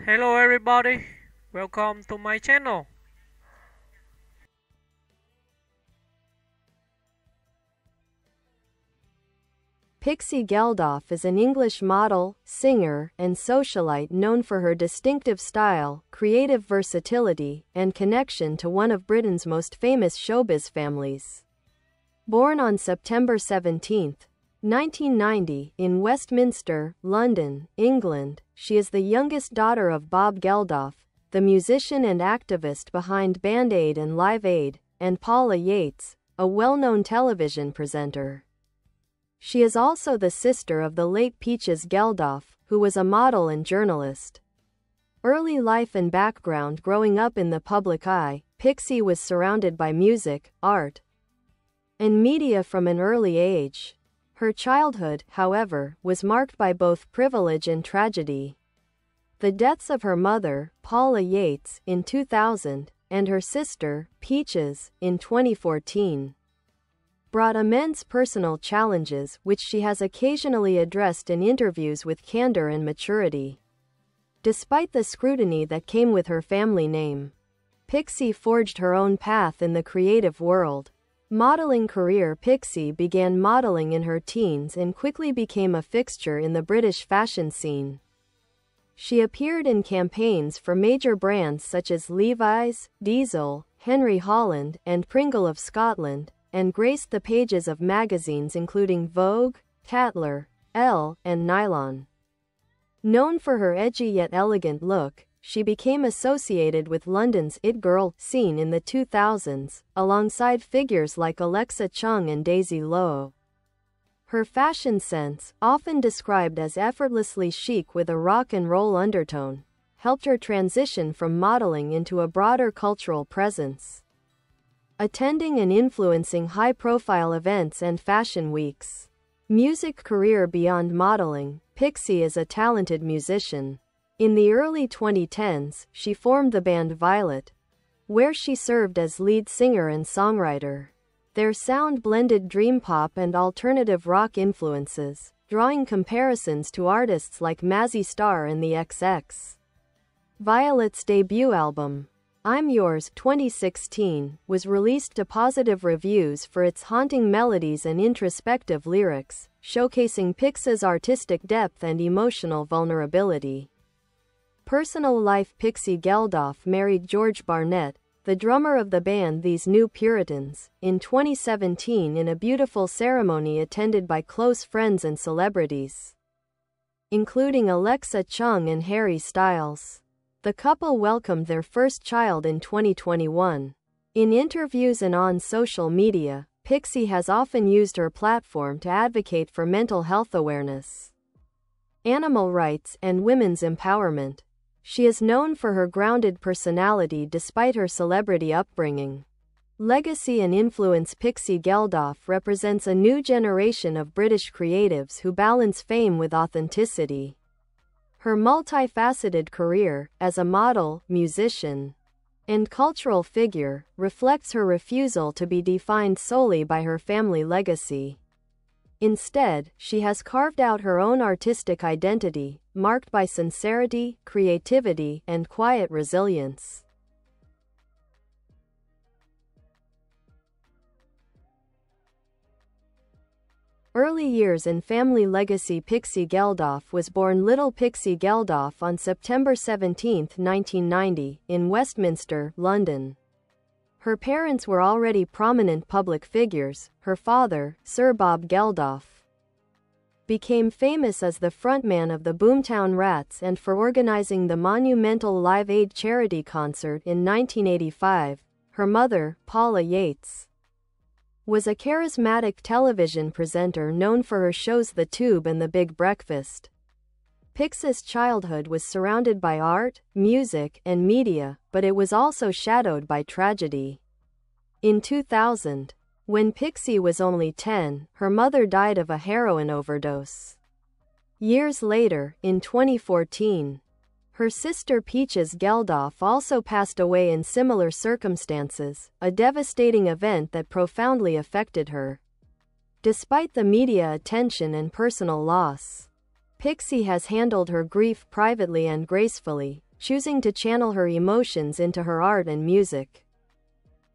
Hello everybody, welcome to my channel. Pixie Geldof is an English model, singer, and socialite known for her distinctive style, creative versatility, and connection to one of Britain's most famous showbiz families. Born on September 17, 1990, in Westminster, London, England, she is the youngest daughter of Bob Geldof, the musician and activist behind Band Aid and Live Aid, and Paula Yates, a well-known television presenter. She is also the sister of the late Peaches Geldof, who was a model and journalist. Early life and background. Growing up in the public eye, Pixie was surrounded by music, art, and media from an early age. Her childhood, however, was marked by both privilege and tragedy. The deaths of her mother, Paula Yates, in 2000, and her sister, Peaches, in 2014, brought immense personal challenges which she has occasionally addressed in interviews with candor and maturity. Despite the scrutiny that came with her family name, Pixie forged her own path in the creative world. Modeling career. Pixie began modeling in her teens and quickly became a fixture in the British fashion scene. She appeared in campaigns for major brands such as Levi's, Diesel, Henry Holland, and Pringle of Scotland, and graced the pages of magazines including Vogue, Tatler, Elle, and Nylon. Known for her edgy yet elegant look, she became associated with London's it girl scene in the 2000s, alongside figures like Alexa Chung and Daisy Lowe. Her fashion sense, often described as effortlessly chic with a rock and roll undertone, helped her transition from modeling into a broader cultural presence, attending and influencing high-profile events and fashion weeks. Music career. Beyond modeling, Pixie is a talented musician. In the early 2010s, she formed the band Violet, where she served as lead singer and songwriter. Their sound blended dream pop and alternative rock influences, drawing comparisons to artists like Mazzy Star and the XX. Violet's debut album, I'm Yours, 2016, was released to positive reviews for its haunting melodies and introspective lyrics, showcasing Pixie's artistic depth and emotional vulnerability. Personal life. Pixie Geldof married George Barnett, the drummer of the band These New Puritans, in 2017 in a beautiful ceremony attended by close friends and celebrities, including Alexa Chung and Harry Styles. The couple welcomed their first child in 2021. In interviews and on social media, Pixie has often used her platform to advocate for mental health awareness, animal rights, and women's empowerment. She is known for her grounded personality despite her celebrity upbringing. Legacy and influence. Pixie Geldof represents a new generation of British creatives who balance fame with authenticity. Her multifaceted career, as a model, musician, and cultural figure, reflects her refusal to be defined solely by her family legacy. Instead, she has carved out her own artistic identity, marked by sincerity, creativity, and quiet resilience. Early years and family legacy. Pixie Geldof was born Little Pixie Geldof on September 17, 1990, in Westminster, London. Her parents were already prominent public figures. Her father, Sir Bob Geldof, became famous as the frontman of the Boomtown Rats and for organizing the monumental Live Aid charity concert in 1985. Her mother, Paula Yates, was a charismatic television presenter known for her shows The Tube and The Big Breakfast. Pixie's childhood was surrounded by art, music, and media, but it was also shadowed by tragedy. In 2000, when Pixie was only 10, her mother died of a heroin overdose. Years later, in 2014, her sister Peaches Geldof also passed away in similar circumstances, a devastating event that profoundly affected her. Despite the media attention and personal loss, Pixie has handled her grief privately and gracefully, choosing to channel her emotions into her art and music.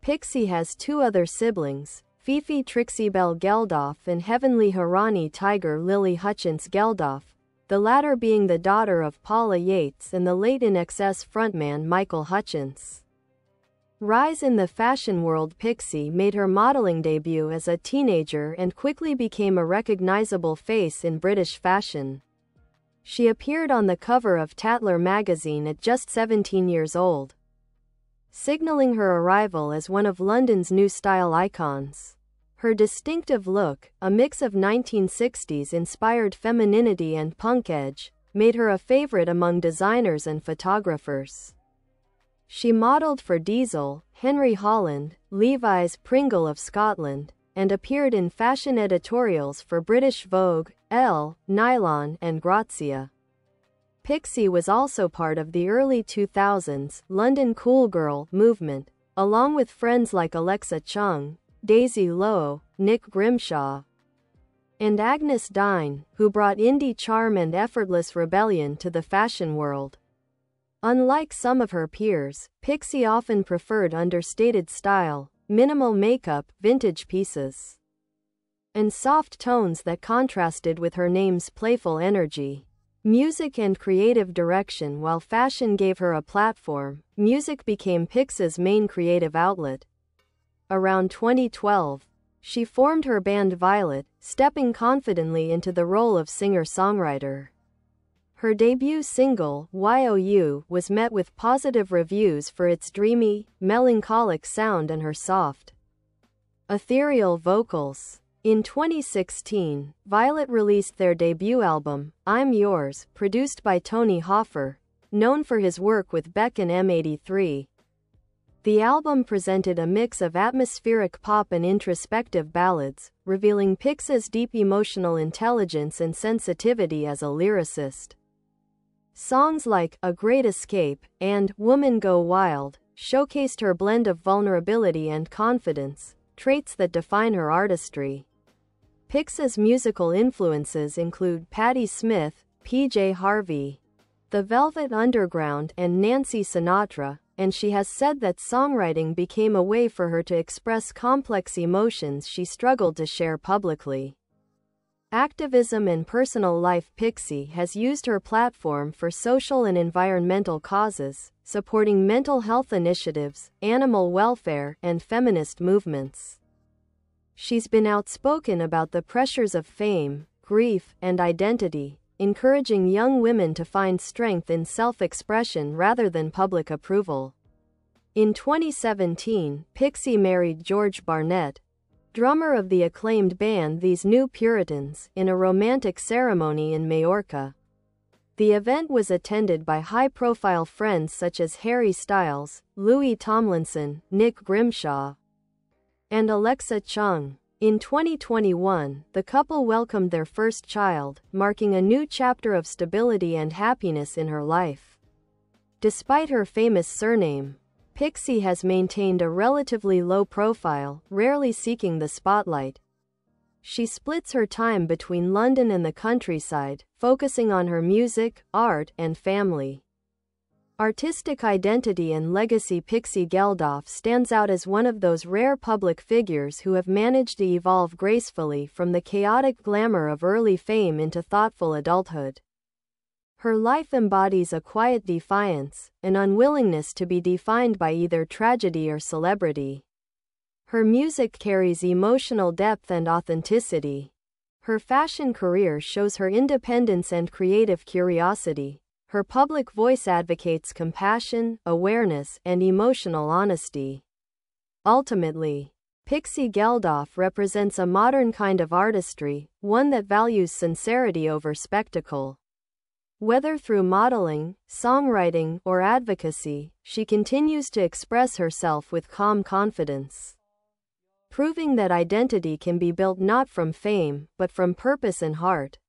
Pixie has two other siblings, Fifi Trixie Belle Geldof and Heavenly Harani Tiger Lily Hutchins Geldof, the latter being the daughter of Paula Yates and the late INXS frontman Michael Hutchins. Rise in the fashion world. Pixie made her modeling debut as a teenager and quickly became a recognizable face in British fashion. She appeared on the cover of Tatler magazine at just 17 years old, signaling her arrival as one of London's new style icons. Her distinctive look, a mix of 1960s-inspired femininity and punk edge, made her a favorite among designers and photographers. She modeled for Diesel, Henry Holland, Levi's, Pringle of Scotland, and appeared in fashion editorials for British Vogue, Elle, Nylon, and Grazia. Pixie was also part of the early 2000s London cool girl movement, along with friends like Alexa Chung, Daisy Lowe, Nick Grimshaw, and Agnes Dine, who brought indie charm and effortless rebellion to the fashion world. Unlike some of her peers, Pixie often preferred understated style, minimal makeup, vintage pieces, and soft tones that contrasted with her name's playful energy. Music and creative direction. While fashion gave her a platform, music became Pixie's main creative outlet. Around 2012, she formed her band Violet, stepping confidently into the role of singer-songwriter. Her debut single, YOU, was met with positive reviews for its dreamy, melancholic sound and her soft, ethereal vocals. In 2016, Violet released their debut album, I'm Yours, produced by Tony Hoffer, known for his work with Beck and M83. The album presented a mix of atmospheric pop and introspective ballads, revealing Pixie's deep emotional intelligence and sensitivity as a lyricist. Songs like A Great Escape and Woman Go Wild showcased her blend of vulnerability and confidence, traits that define her artistry. Pixie's musical influences include Patti Smith, PJ Harvey, The Velvet Underground, and Nancy Sinatra, and she has said that songwriting became a way for her to express complex emotions she struggled to share publicly. Activism and personal life. Pixie has used her platform for social and environmental causes, supporting mental health initiatives, animal welfare, and feminist movements. She's been outspoken about the pressures of fame, grief, and identity, encouraging young women to find strength in self-expression rather than public approval. In 2017, Pixie married George Barnett, drummer of the acclaimed band These New Puritans, in a romantic ceremony in Majorca. The event was attended by high-profile friends such as Harry Styles, Louis Tomlinson, Nick Grimshaw, and Alexa Chung. In 2021, the couple welcomed their first child, marking a new chapter of stability and happiness in her life. Despite her famous surname, Pixie has maintained a relatively low profile, rarely seeking the spotlight. She splits her time between London and the countryside, focusing on her music, art, and family. Artistic identity and legacy. Pixie Geldof stands out as one of those rare public figures who have managed to evolve gracefully from the chaotic glamour of early fame into thoughtful adulthood. Her life embodies a quiet defiance, an unwillingness to be defined by either tragedy or celebrity. Her music carries emotional depth and authenticity. Her fashion career shows her independence and creative curiosity. Her public voice advocates compassion, awareness, and emotional honesty. Ultimately, Pixie Geldof represents a modern kind of artistry, one that values sincerity over spectacle. Whether through modeling, songwriting, or advocacy, she continues to express herself with calm confidence, proving that identity can be built not from fame, but from purpose and heart.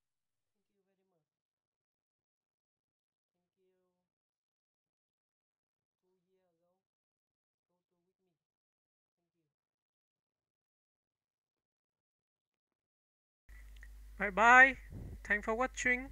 Bye bye. Thanks for watching.